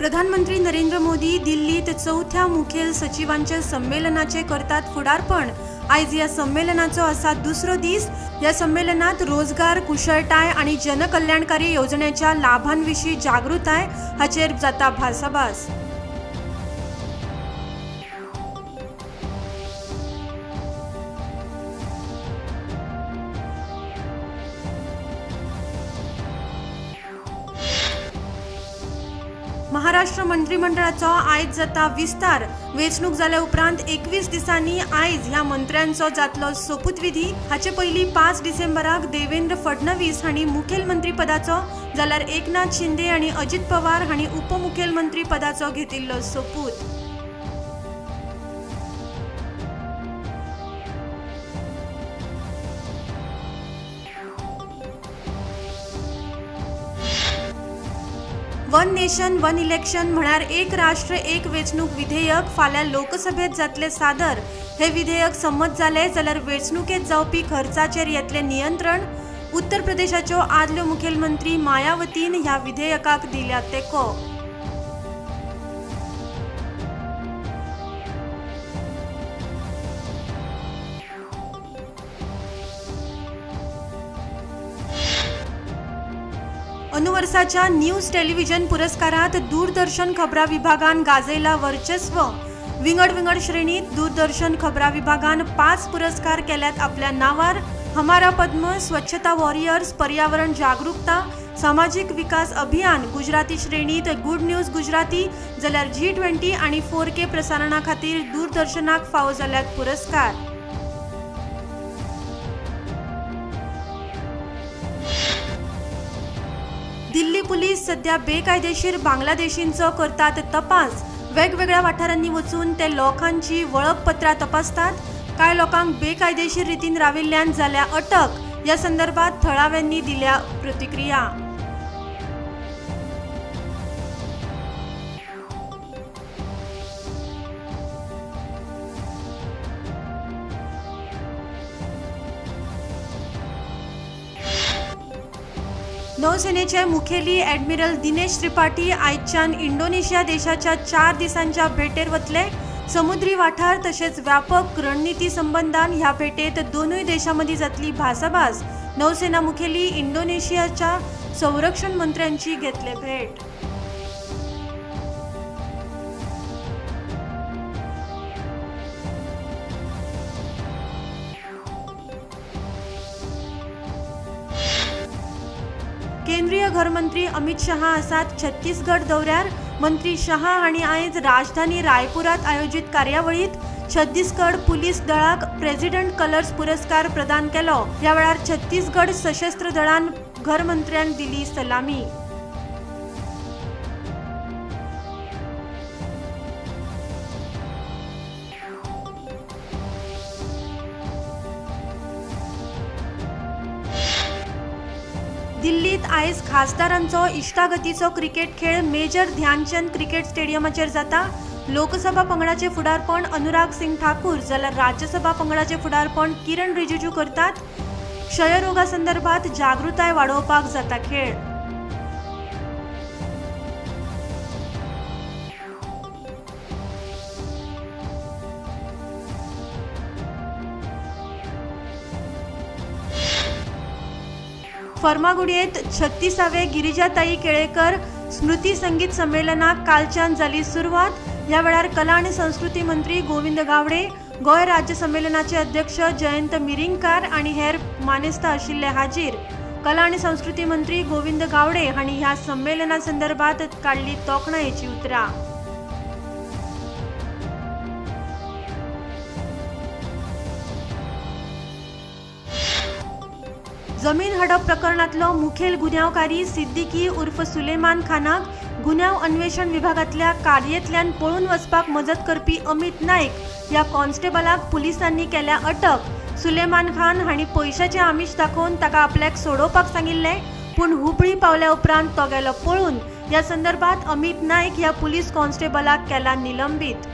प्रधानमंत्री नरेंद्र मोदी दिल्लीत चौथ्या मुखेल सचिवांच्या संमेलनाचे करतात फुडारपण। आज या संमेलनाचो असा दुसरो दीस। या संमेलनात रोजगार, कुशळटाय आणि जनकल्याणकारी योजनेच्या लाभांविषयी जागृताय हाचेर जाता भासाभास। महाराष्ट्र मंत्रिमंडळाचो आयज जाता विस्तार। वेंचणूक जाल्या उपरांत 21 दिसांनी आयज ह्या मंत्र्यांचो जातलो सोपूतविधी। हाचे पयलीं 5 डिसेंबराक देवेंद्र फडणवीस हांणी मुखेलमंत्री पदाचो, जाल्यार एकनाथ शिंदे आणि अजित पवार हांणी उपमुखेलमंत्री पदाचो घेतिल्लो सोपूत। वन नेशन वन इलेक्शन म्हळ्यार एक राष्ट्र एक वेंचणूक विधेयक फाल्यां लोकसभेत जातले सादर। हे विधेयक संमत जाले जाल्यार वेंचणुकेत जावपी खर्चाचेर येतले नियंत्रण। उत्तर प्रदेशाच्यो आदल्यो मुखेलमंत्री मायावतीन ह्या विधेयकाक दिल्या तेको। अनुवर्साच्या न्यूज टेलिव्हिजन पुरस्कारात दूरदर्शन खबरां विभागान गाजयला वर्चस्व। विंगड श्रेणीत दूरदर्शन खबरां विभागान 5 पुरस्कार केल्यात आपल्या नावार। हमारा पद्म, स्वच्छता वॉरियर्स, पर्यावरण जागरूकता, सामाजिक विकास अभियान, गुजराती श्रेणीत गुड न्यूज गुजराती, जाल्यार G20 आणि 4K प्रसारणा खातीर दूरदर्शनाक फावो जाल्यात पुरस्कार। दिल्ली पुलीस सध्या बेकायदेशीर बांगलादेशींचो करतात तपास। वेगवेगळ्या वाठारांनी वचून ते लोकांची वळखपत्रां तपासतात। कांय लोकांक बेकायदेशीर रितीन राविल्ल्यान जाल्या अटक। या संदर्भात थळाव्यांनी दिल्या प्रतिक्रिया। नौसेनेचे मुखेली ॲडमिरल दिनेश त्रिपाठी आयच्यान इंडोनेशिया देशाच्या 4 दिसांच्या भेटेर वतले। समुद्री वाठार तसेच व्यापक रणनीती संबंधान ह्या भेटेत दोनूय देशांमदी जातली भासाभास। नौसेना मुखेली इंडोनेशियाच्या संरक्षण मंत्र्यांची घेतले भेट। केंद्रीय गृहमंत्री अमित शाह आसात छत्तीसगड दौऱ्यार। मंत्री शाह हांणी आयज राजधानी रायपुरात आयोजित कार्यावळीत छत्तीसगड पुलीस दळाक प्रेसिडेंट कलर्स पुरस्कार प्रदान केलो। ह्या वेळार छत्तीसगड सशस्त्र दळान गृहमंत्र्यांक दिली सलामी। दिल्लीत आयज खासदारांचो इश्टागतीचो क्रिकेट खेळ मेजर ध्यानचंद क्रिकेट स्टेडियमाचेर जाता। लोकसभा पंगडाचे फुडारपण अनुराग सिंग ठाकूर, जाल्यार राज्यसभा पंगडाचे फुडारपण किरण रिजिजू करतात। क्षयरोगा संदर्भात जागृताय वाडोवपाक जाता खेळ। फर्मागुडयेत 36वे गिरिजाताई केळेकर स्मृती संगीत संमेलनाक कालच्यान जाली सुरवात। ह्या वेळार कला आणि संस्कृती मंत्री गोविंद गावडे, गोय राज्य संमेलनाचे अध्यक्ष जयंत मिरिंगकार आणि हेर मानेस्त आशिल्ले हाजीर। कला आणि संस्कृती मंत्री गोविंद गावडे हांणी ह्या संमेलना संदर्भात काढली तोखणायेची उतरां। जमीन हडप प्रकरणातलो मुखेल गुन्यांवकारी सिद्दीकी उर्फ सुलेमान खानाक गुन्यांव अन्वेषण विभागातल्या कार्यातल्यान पळून वचपाक मजत करपी अमित नाईक ह्या कॉन्स्टेबलाक पुलिसांनी केल्या अटक। सुलेमान खान हांणी पैशाचे आमिष दाखोवन ताका आपल्याक सोडोवपाक सांगिल्ले, पूण हुबळी पावल्या उपरांत तो गेलो पळून। या संदर्भात अमित नाईक ह्या पुलीस कॉन्स्टेबलाक केला निलंबित।